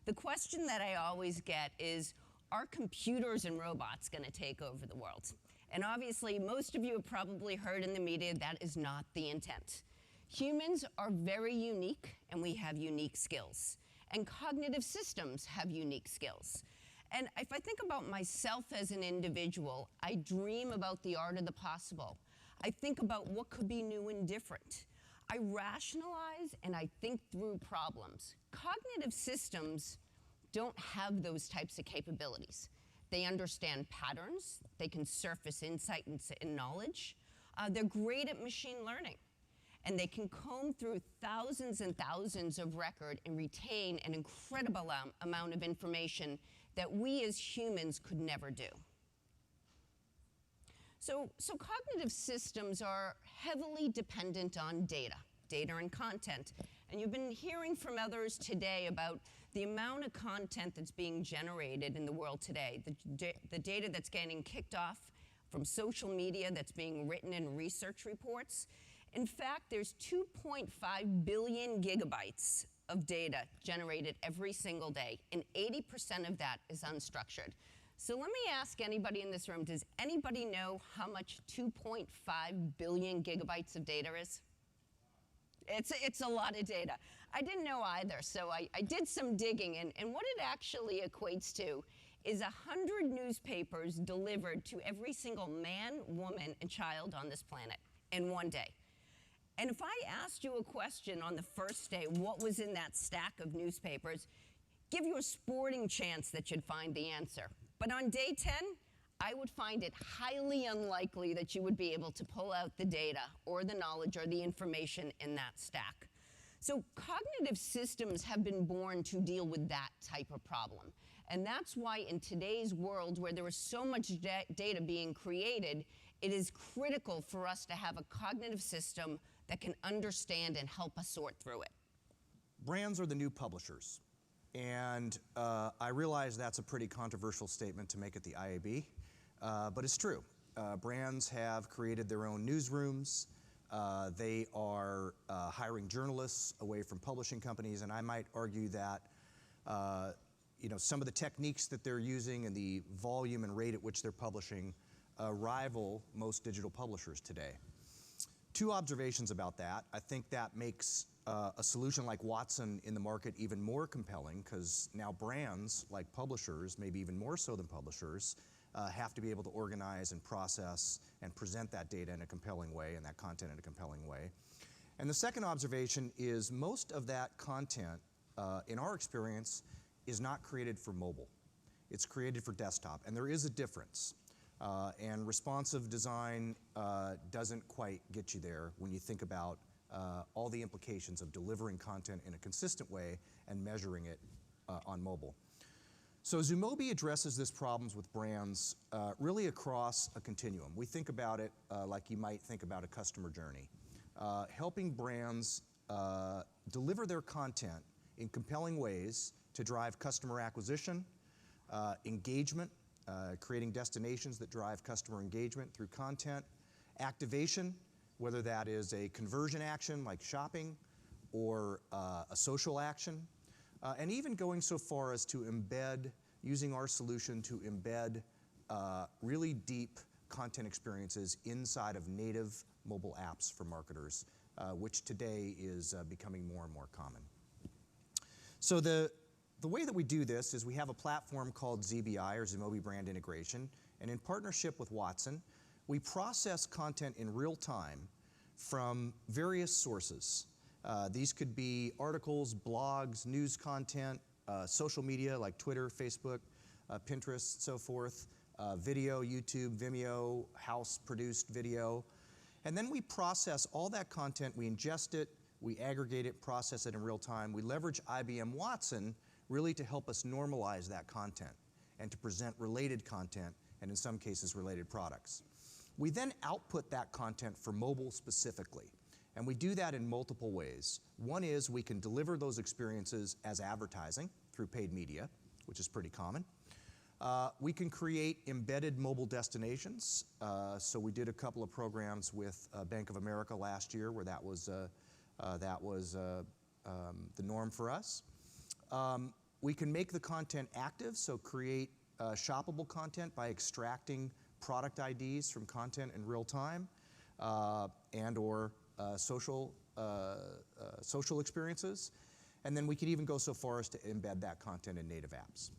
The question that I always get is, are computers and robots going to take over the world? And obviously, most of you have probably heard in the media that is not the intent. Humans are very unique, and we have unique skills. And cognitive systems have unique skills. And if I think about myself as an individual, I dream about the art of the possible. I think about what could be new and different. I rationalize and I think through problems. Cognitive systems don't have those types of capabilities. They understand patterns. They can surface insight and knowledge. They're great at machine learning. And they can comb through thousands and thousands of records and retain an incredible amount of information that we as humans could never do. So cognitive systems are heavily dependent on data and content. And you've been hearing from others today about the amount of content that's being generated in the world today, the data that's getting kicked off from social media that's being written in research reports. In fact, there's 2.5 billion gigabytes of data generated every single day, and 80% of that is unstructured. So let me ask anybody in this room, does anybody know how much 2.5 billion gigabytes of data is? It's a lot of data. I didn't know either, so I did some digging, and what it actually equates to is 100 newspapers delivered to every single man, woman, and child on this planet in one day. And if I asked you a question on the first day, what was in that stack of newspapers, give you a sporting chance that you'd find the answer. But on day 10, I would find it highly unlikely that you would be able to pull out the data or the knowledge or the information in that stack. So cognitive systems have been born to deal with that type of problem. And that's why in today's world, where there is so much data being created, it is critical for us to have a cognitive system that can understand and help us sort through it. Brands are the new publishers. And I realize that's a pretty controversial statement to make at the IAB, but it's true. Brands have created their own newsrooms. They are hiring journalists away from publishing companies, and I might argue that some of the techniques that they're using and the volume and rate at which they're publishing rival most digital publishers today. Two observations about that. I think that makes a solution like Watson in the market even more compelling, because now brands, like publishers, maybe even more so than publishers, have to be able to organize and process and present that data in a compelling way and that content in a compelling way. And the second observation is most of that content, in our experience, is not created for mobile. It's created for desktop, and there is a difference. And responsive design doesn't quite get you there when you think about all the implications of delivering content in a consistent way and measuring it on mobile. So Zumobi addresses this problems with brands really across a continuum. We think about it like you might think about a customer journey. Helping brands deliver their content in compelling ways to drive customer acquisition, engagement, creating destinations that drive customer engagement through content, activation, whether that is a conversion action like shopping or a social action, and even going so far as to embed, using our solution to embed really deep content experiences inside of native mobile apps for marketers, which today is becoming more and more common. So the way that we do this is we have a platform called ZBI, or Zumobi Brand Integration, and in partnership with Watson, we process content in real time from various sources. These could be articles, blogs, news content, social media like Twitter, Facebook, Pinterest, so forth, video, YouTube, Vimeo, house-produced video. And then we process all that content, we ingest it, we aggregate it, process it in real time. We leverage IBM Watson really to help us normalize that content and to present related content and in some cases related products. We then output that content for mobile specifically, and we do that in multiple ways. One is we can deliver those experiences as advertising through paid media, which is pretty common. We can create embedded mobile destinations. So we did a couple of programs with Bank of America last year where that was the norm for us. We can make the content active, so create shoppable content by extracting product IDs from content in real time and or social experiences. And then we could even go so far as to embed that content in native apps.